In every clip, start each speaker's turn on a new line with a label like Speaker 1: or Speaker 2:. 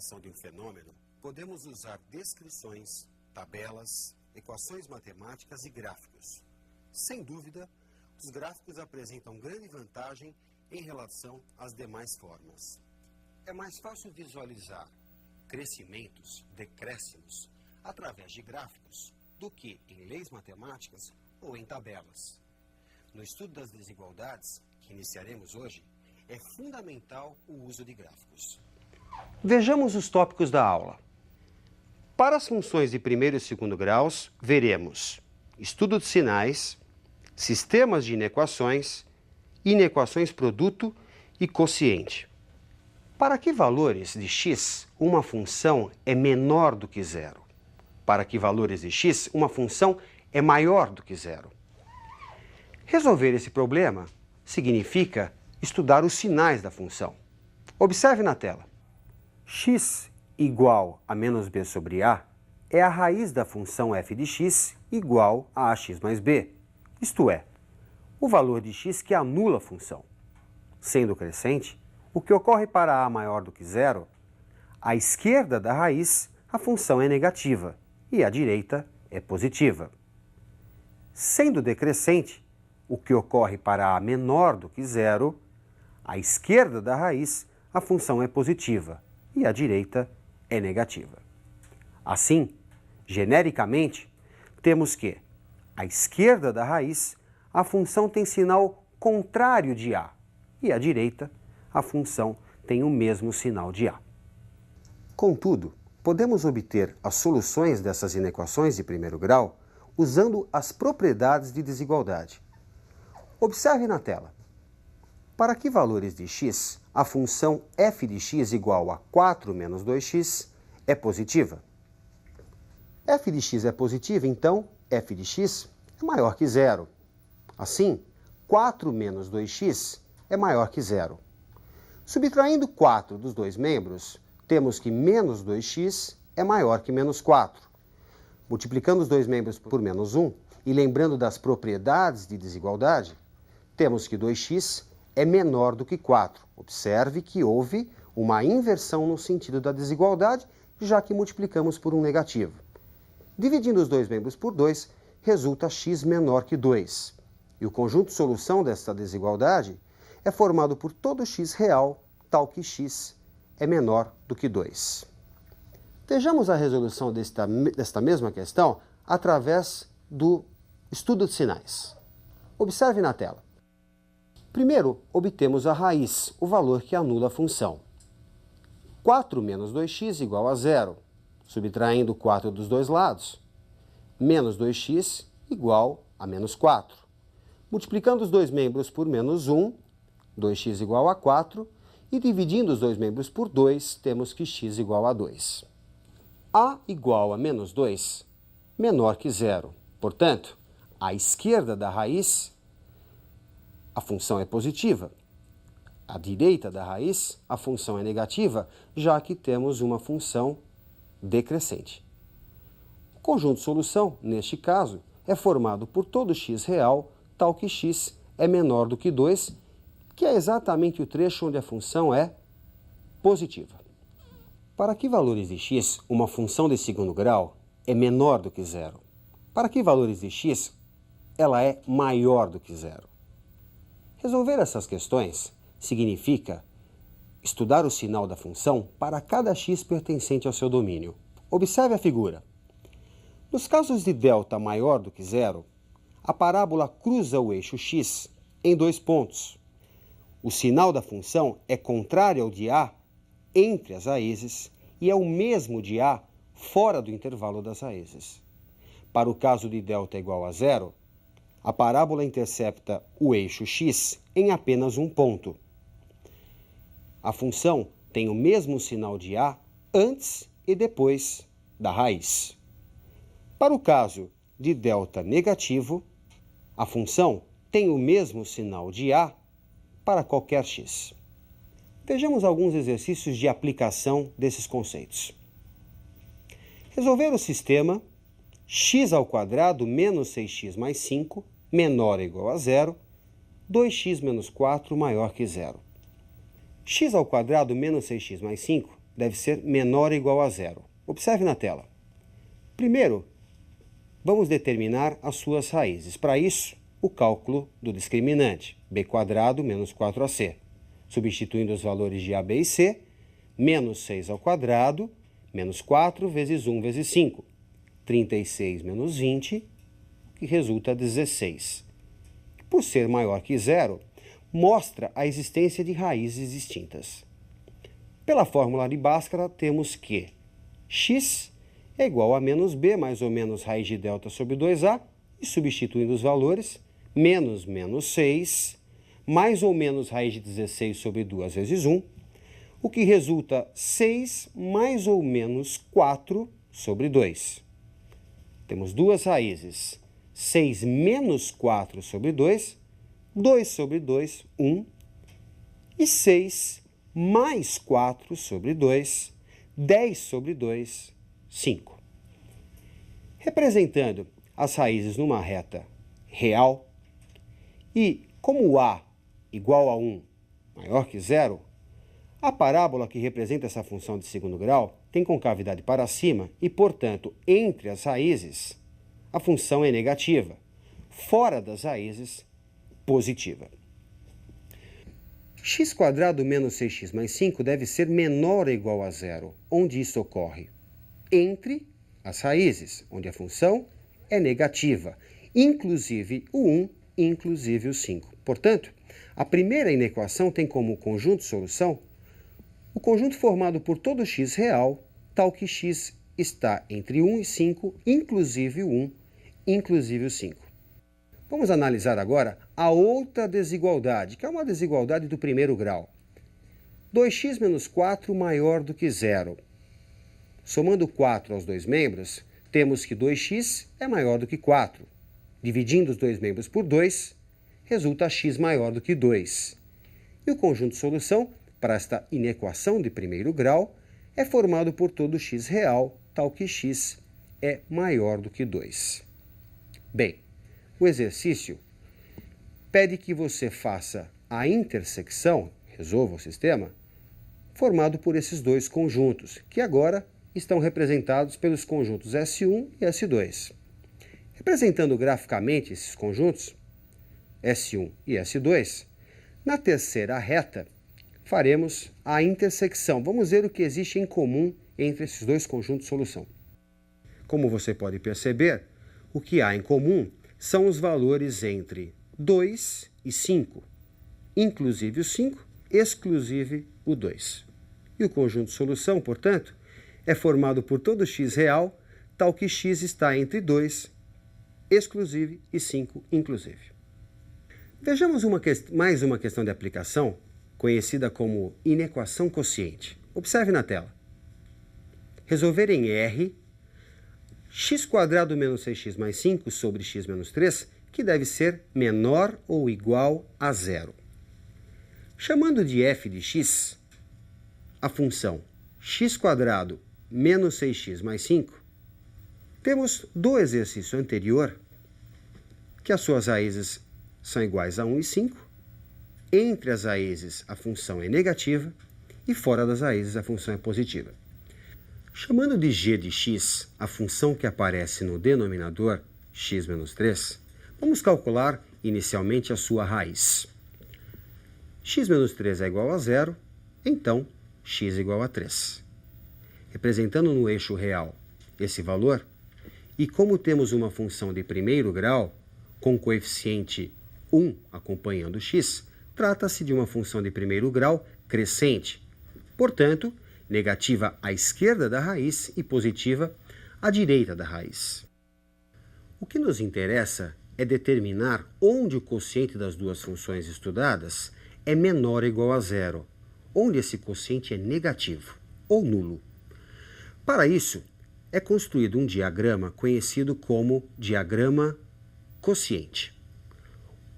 Speaker 1: observação de um fenômeno, podemos usar descrições, tabelas, equações matemáticas e gráficos. Sem dúvida, os gráficos apresentam grande vantagem em relação às demais formas. É mais fácil visualizar crescimentos, decréscimos, através de gráficos, do que em leis matemáticas ou em tabelas. No estudo das desigualdades, que iniciaremos hoje, é fundamental o uso de gráficos. Vejamos os tópicos da aula. Para as funções de primeiro e segundo graus, veremos estudo de sinais, sistemas de inequações, inequações produto e quociente. Para que valores de x uma função é menor do que zero? Para que valores de x uma função é maior do que zero? Resolver esse problema significa estudar os sinais da função. Observe na tela. X igual a menos b sobre a é a raiz da função f de x igual a ax mais b, isto é, o valor de x que anula a função. Sendo crescente, o que ocorre para a maior do que zero, à esquerda da raiz a função é negativa e à direita é positiva. Sendo decrescente, o que ocorre para a menor do que zero, à esquerda da raiz a função é positiva e à direita é negativa. Assim, genericamente, temos que, à esquerda da raiz, a função tem sinal contrário de a e à direita, a função tem o mesmo sinal de a. Contudo, podemos obter as soluções dessas inequações de primeiro grau usando as propriedades de desigualdade. Observe na tela. Para que valores de x a função f de x igual a 4 menos 2x é positiva? F de x é positiva, então f de x é maior que zero. Assim, 4 menos 2x é maior que zero. Subtraindo 4 dos dois membros, temos que menos 2x é maior que menos 4. Multiplicando os dois membros por menos 1 e lembrando das propriedades de desigualdade, temos que 2x é menor do que 4. Observe que houve uma inversão no sentido da desigualdade, já que multiplicamos por um negativo. Dividindo os dois membros por 2, resulta x menor que 2. E o conjunto solução desta desigualdade é formado por todo x real, tal que x é menor do que 2. Vejamos a resolução desta mesma questão através do estudo de sinais. Observe na tela. Primeiro, obtemos a raiz, o valor que anula a função. 4 menos 2x igual a zero. Subtraindo 4 dos dois lados, menos 2x igual a menos 4. Multiplicando os dois membros por menos 1, 2x igual a 4, e dividindo os dois membros por 2, temos que x igual a 2. A igual a menos 2, menor que zero. Portanto, à esquerda da raiz, a função é positiva. À direita da raiz, a função é negativa, já que temos uma função decrescente. O conjunto solução, neste caso, é formado por todo x real, tal que x é menor do que 2, que é exatamente o trecho onde a função é positiva. Para que valores de x uma função de segundo grau é menor do que zero? Para que valores de x ela é maior do que zero? Resolver essas questões significa estudar o sinal da função para cada x pertencente ao seu domínio. Observe a figura. Nos casos de delta maior do que zero, a parábola cruza o eixo x em dois pontos. O sinal da função é contrário ao de a entre as raízes e é o mesmo de a fora do intervalo das raízes. Para o caso de delta igual a zero, a parábola intercepta o eixo x em apenas um ponto. A função tem o mesmo sinal de a antes e depois da raiz. Para o caso de delta negativo, a função tem o mesmo sinal de a para qualquer x. Vejamos alguns exercícios de aplicação desses conceitos. Resolver o sistema x² menos 6x mais 5 menor ou igual a zero, 2x menos 4 maior que zero. X² menos 6x mais 5 deve ser menor ou igual a zero. Observe na tela. Primeiro, vamos determinar as suas raízes. Para isso, o cálculo do discriminante, b² menos 4ac. Substituindo os valores de a, b e c, menos 6 ao quadrado, menos 4 vezes 1 vezes 5. 36 menos 20, que resulta 16. Por ser maior que zero, mostra a existência de raízes distintas. Pela fórmula de Bhaskara, temos que x é igual a menos b mais ou menos raiz de delta sobre 2a, e substituindo os valores, menos 6, mais ou menos raiz de 16 sobre 2 vezes 1, o que resulta 6 mais ou menos 4 sobre 2. Temos duas raízes, 6 menos 4 sobre 2, 2 sobre 2, 1, e 6 mais 4 sobre 2, 10 sobre 2, 5. Representando as raízes numa reta real, e como a igual a 1 maior que zero, a parábola que representa essa função de segundo grau tem concavidade para cima e, portanto, entre as raízes, a função é negativa. Fora das raízes, positiva. x² menos 6x mais 5 deve ser menor ou igual a zero. Onde isso ocorre? Entre as raízes, onde a função é negativa, inclusive o 1, inclusive o 5. Portanto, a primeira inequação tem como conjunto solução o conjunto formado por todo x real, tal que x está entre 1 e 5, inclusive o 1, inclusive o 5. Vamos analisar agora a outra desigualdade, que é uma desigualdade do primeiro grau. 2x menos 4 maior do que zero. Somando 4 aos dois membros, temos que 2x é maior do que 4. Dividindo os dois membros por 2, resulta x maior do que 2. E o conjunto de solução para esta inequação de primeiro grau é formado por todo x real, tal que x é maior do que 2. Bem, o exercício pede que você faça a intersecção, resolva o sistema, formado por esses dois conjuntos, que agora estão representados pelos conjuntos S1 e S2. Representando graficamente esses conjuntos, S1 e S2, na terceira reta, faremos a intersecção. Vamos ver o que existe em comum entre esses dois conjuntos de solução. Como você pode perceber, o que há em comum são os valores entre 2 e 5, inclusive o 5, exclusive o 2. E o conjunto de solução, portanto, é formado por todo x real, tal que x está entre 2, exclusive, e 5, inclusive. Vejamos mais uma questão de aplicação, conhecida como inequação quociente. Observe na tela. Resolver em R, x² menos 6x mais 5 sobre x menos 3, que deve ser menor ou igual a zero. Chamando de f de x, a função x² menos 6x mais 5, temos do exercício anterior que as suas raízes são iguais a 1 e 5, entre as raízes a função é negativa e fora das raízes a função é positiva. Chamando de g de x a função que aparece no denominador, x menos 3, vamos calcular inicialmente a sua raiz. X menos 3 é igual a zero, então x é igual a 3. Representando no eixo real esse valor, e como temos uma função de primeiro grau, com coeficiente 1 acompanhando x, trata-se de uma função de primeiro grau crescente. Portanto, negativa à esquerda da raiz e positiva à direita da raiz. O que nos interessa é determinar onde o quociente das duas funções estudadas é menor ou igual a zero, onde esse quociente é negativo ou nulo. Para isso, é construído um diagrama conhecido como diagrama quociente.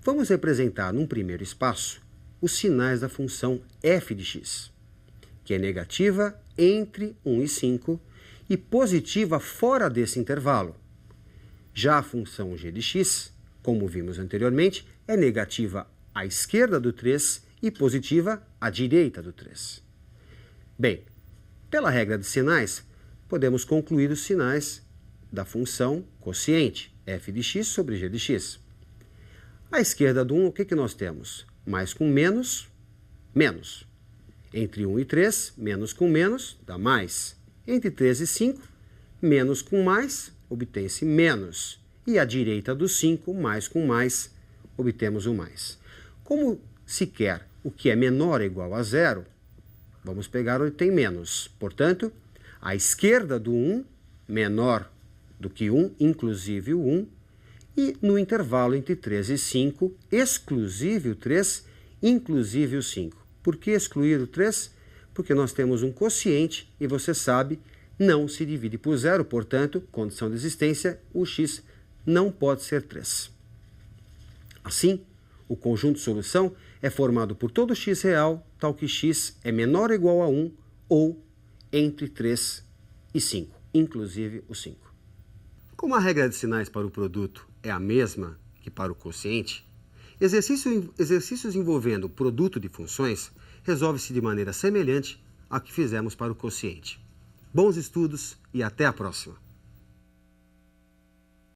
Speaker 1: Vamos representar num primeiro espaço os sinais da função f de x, que é negativa entre 1 e 5 e positiva fora desse intervalo. Já a função g de x, como vimos anteriormente, é negativa à esquerda do 3 e positiva à direita do 3. Bem, Pela regra de sinais, podemos concluir os sinais da função quociente, f de x sobre g de x. À esquerda do 1, o que nós temos? Mais com menos, menos. Entre 1 e 3, menos com menos, dá mais. Entre 3 e 5, menos com mais, obtém-se menos. E à direita do 5, mais com mais, obtemos o mais. Como se quer o que é menor ou igual a zero, vamos pegar onde tem menos. Portanto, à esquerda do 1, menor do que 1, inclusive o 1, e no intervalo entre 3 e 5, exclusive o 3, inclusive o 5. Por que excluir o 3? Porque nós temos um quociente e você sabe, não se divide por zero, portanto, condição de existência, o x não pode ser 3. Assim, o conjunto de solução é formado por todo x real, tal que x é menor ou igual a 1 ou entre 3 e 5, inclusive o 5. Como a regra de sinais para o produto é a mesma que para o quociente, exercícios envolvendo produto de funções resolve-se de maneira semelhante à que fizemos para o quociente. Bons estudos e até a próxima!